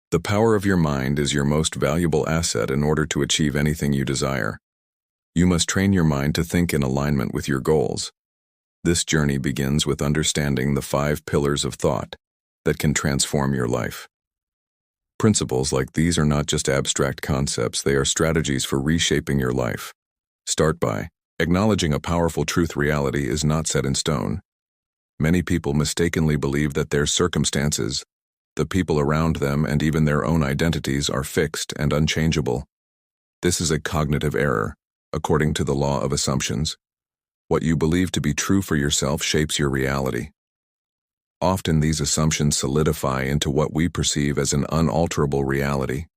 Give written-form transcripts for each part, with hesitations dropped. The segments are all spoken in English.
The power of your mind is your most valuable asset in order to achieve anything you desire. You must train your mind to think in alignment with your goals. This journey begins with understanding the 5 pillars of thought that can transform your life. Principles like these are not just abstract concepts, they are strategies for reshaping your life. Start by acknowledging a powerful truth: reality is not set in stone. Many people mistakenly believe that their circumstances, the people around them, and even their own identities are fixed and unchangeable. This is a cognitive error, according to the law of assumptions. What you believe to be true for yourself shapes your reality. Often these assumptions solidify into what we perceive as an unalterable reality.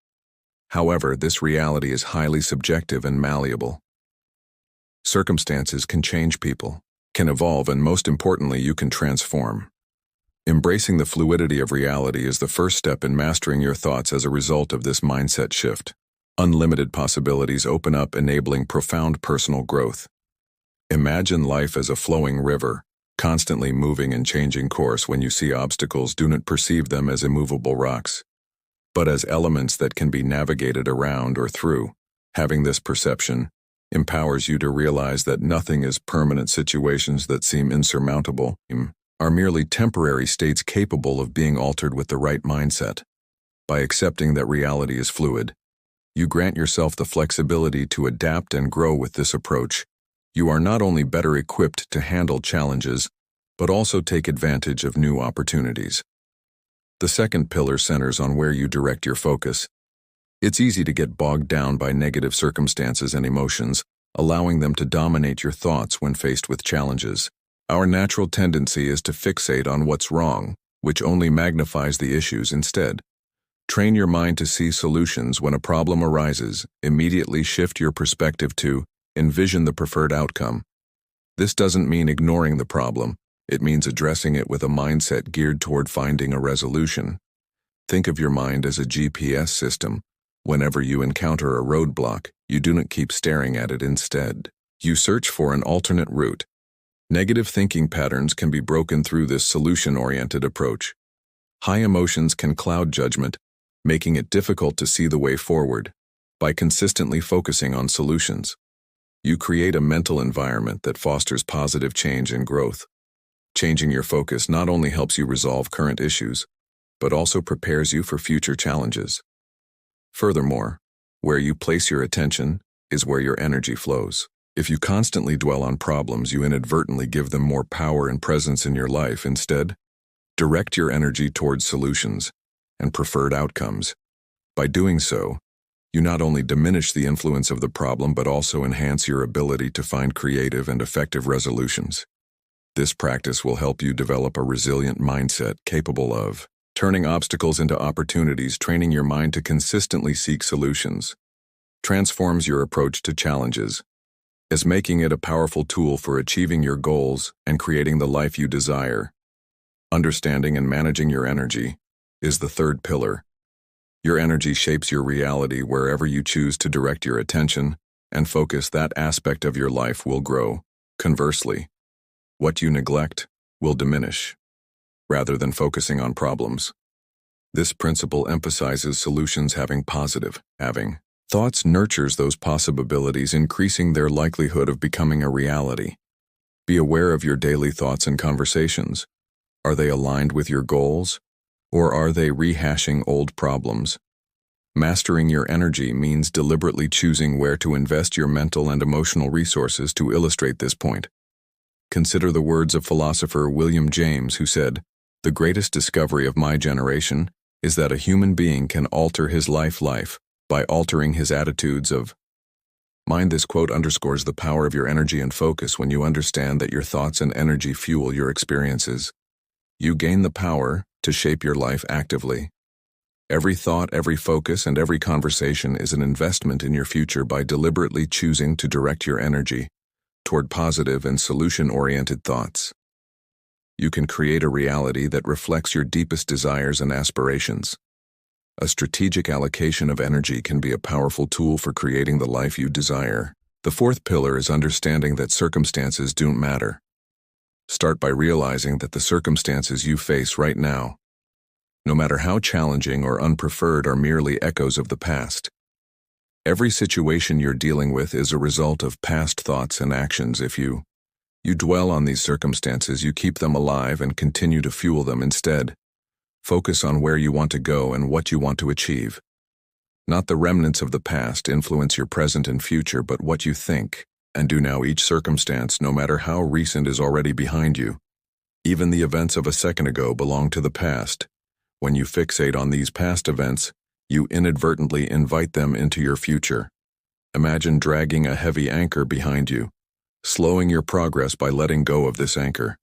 However, this reality is highly subjective and malleable. Circumstances can change people, can evolve, and most importantly, you can transform. Embracing the fluidity of reality is the first step in mastering your thoughts. As a result of this mindset shift, unlimited possibilities open up, enabling profound personal growth. Imagine life as a flowing river, constantly moving and changing course. When you see obstacles, do not perceive them as immovable rocks, but as elements that can be navigated around or through. Having this perception empowers you to realize that nothing is permanent. Situations that seem insurmountable are merely temporary states capable of being altered with the right mindset. By accepting that reality is fluid, you grant yourself the flexibility to adapt and grow. With this approach, you are not only better equipped to handle challenges, but also take advantage of new opportunities. The second pillar centers on where you direct your focus. It's easy to get bogged down by negative circumstances and emotions, allowing them to dominate your thoughts when faced with challenges. Our natural tendency is to fixate on what's wrong, which only magnifies the issues. Instead, train your mind to see solutions. When a problem arises, immediately shift your perspective to envision the preferred outcome. This doesn't mean ignoring the problem, it means addressing it with a mindset geared toward finding a resolution. Think of your mind as a GPS system. Whenever you encounter a roadblock, you do not keep staring at it. Instead, you search for an alternate route. Negative thinking patterns can be broken through this solution-oriented approach. High emotions can cloud judgment, making it difficult to see the way forward. By consistently focusing on solutions, you create a mental environment that fosters positive change and growth. Changing your focus not only helps you resolve current issues, but also prepares you for future challenges. Furthermore, where you place your attention is where your energy flows. If you constantly dwell on problems, you inadvertently give them more power and presence in your life. Instead, direct your energy towards solutions and preferred outcomes. By doing so, you not only diminish the influence of the problem but also enhance your ability to find creative and effective resolutions. This practice will help you develop a resilient mindset capable of turning obstacles into opportunities. Training your mind to consistently seek solutions transforms your approach to challenges, as making it a powerful tool for achieving your goals and creating the life you desire. Understanding and managing your energy is the third pillar. Your energy shapes your reality. Wherever you choose to direct your attention and focus, that aspect of your life will grow. Conversely, what you neglect will diminish, rather than focusing on problems. This principle emphasizes solutions having thoughts nurtures those possibilities, increasing their likelihood of becoming a reality. Be aware of your daily thoughts and conversations. Are they aligned with your goals, or are they rehashing old problems? Mastering your energy means deliberately choosing where to invest your mental and emotional resources. To illustrate this point, consider the words of philosopher William James, who said, "The greatest discovery of my generation is that a human being can alter his life by altering his attitudes of mind." This quote underscores the power of your energy and focus. When you understand that your thoughts and energy fuel your experiences, you gain the power to shape your life actively. Every thought, every focus, and every conversation is an investment in your future. By deliberately choosing to direct your energy toward positive and solution-oriented thoughts, you can create a reality that reflects your deepest desires and aspirations. A strategic allocation of energy can be a powerful tool for creating the life you desire. The fourth pillar is understanding that circumstances don't matter. Start by realizing that the circumstances you face right now, no matter how challenging or unpreferred, are merely echoes of the past. Every situation you're dealing with is a result of past thoughts and actions. If you dwell on these circumstances, you keep them alive and continue to fuel them. Instead, focus on where you want to go and what you want to achieve. Not the remnants of the past influence your present and future, but what you think and do now. Each circumstance, no matter how recent, is already behind you. Even the events of a second ago belong to the past. When you fixate on these past events, you inadvertently invite them into your future. Imagine dragging a heavy anchor behind you, slowing your progress by letting go of this anchor.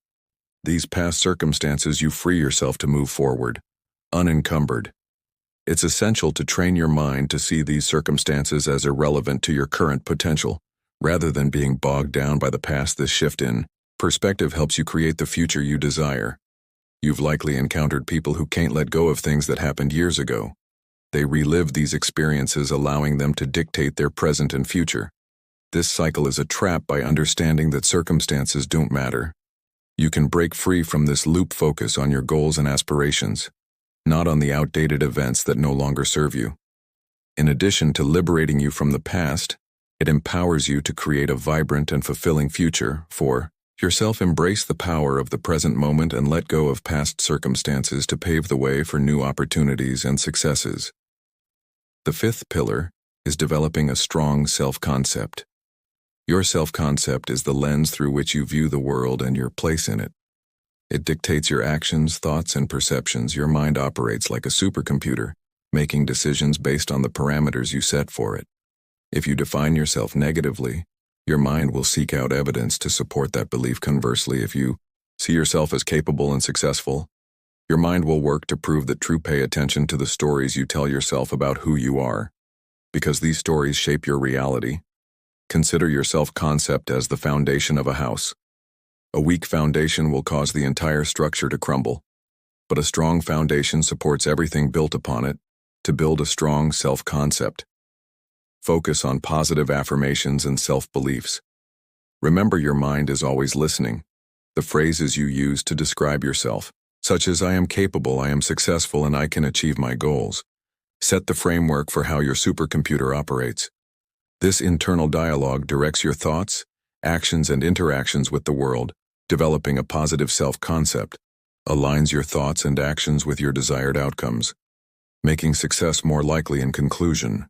These past circumstances, you free yourself to move forward, unencumbered. It's essential to train your mind to see these circumstances as irrelevant to your current potential, rather than being bogged down by the past. This shift in perspective helps you create the future you desire. You've likely encountered people who can't let go of things that happened years ago. They relive these experiences, allowing them to dictate their present and future. This cycle is a trap. By understanding that circumstances don't matter, you can break free from this loop. Focus on your goals and aspirations, not on the outdated events that no longer serve you. In addition to liberating you from the past, it empowers you to create a vibrant and fulfilling future for yourself. Embrace the power of the present moment and let go of past circumstances to pave the way for new opportunities and successes. The fifth pillar is developing a strong self-concept. Your self-concept is the lens through which you view the world and your place in it. It dictates your actions, thoughts, and perceptions. Your mind operates like a supercomputer, making decisions based on the parameters you set for it. If you define yourself negatively, your mind will seek out evidence to support that belief. Conversely, if you see yourself as capable and successful, your mind will work to prove that true. Pay attention to the stories you tell yourself about who you are, because these stories shape your reality. Consider your self-concept as the foundation of a house. A weak foundation will cause the entire structure to crumble, but a strong foundation supports everything built upon it. To build a strong self-concept, focus on positive affirmations and self-beliefs. Remember, your mind is always listening. The phrases you use to describe yourself, such as "I am capable," "I am successful," and "I can achieve my goals," set the framework for how your supercomputer operates. This internal dialogue directs your thoughts, actions, and interactions with the world. Developing a positive self-concept aligns your thoughts and actions with your desired outcomes, making success more likely. In conclusion,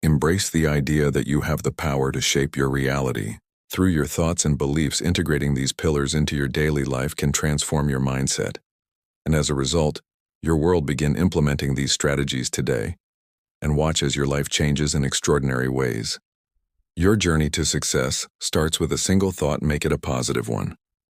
embrace the idea that you have the power to shape your reality. Through your thoughts and beliefs, integrating these pillars into your daily life can transform your mindset. And as a result, your world. Begin implementing these strategies today, and watch as your life changes in extraordinary ways. Your journey to success starts with a single thought. Make it a positive one.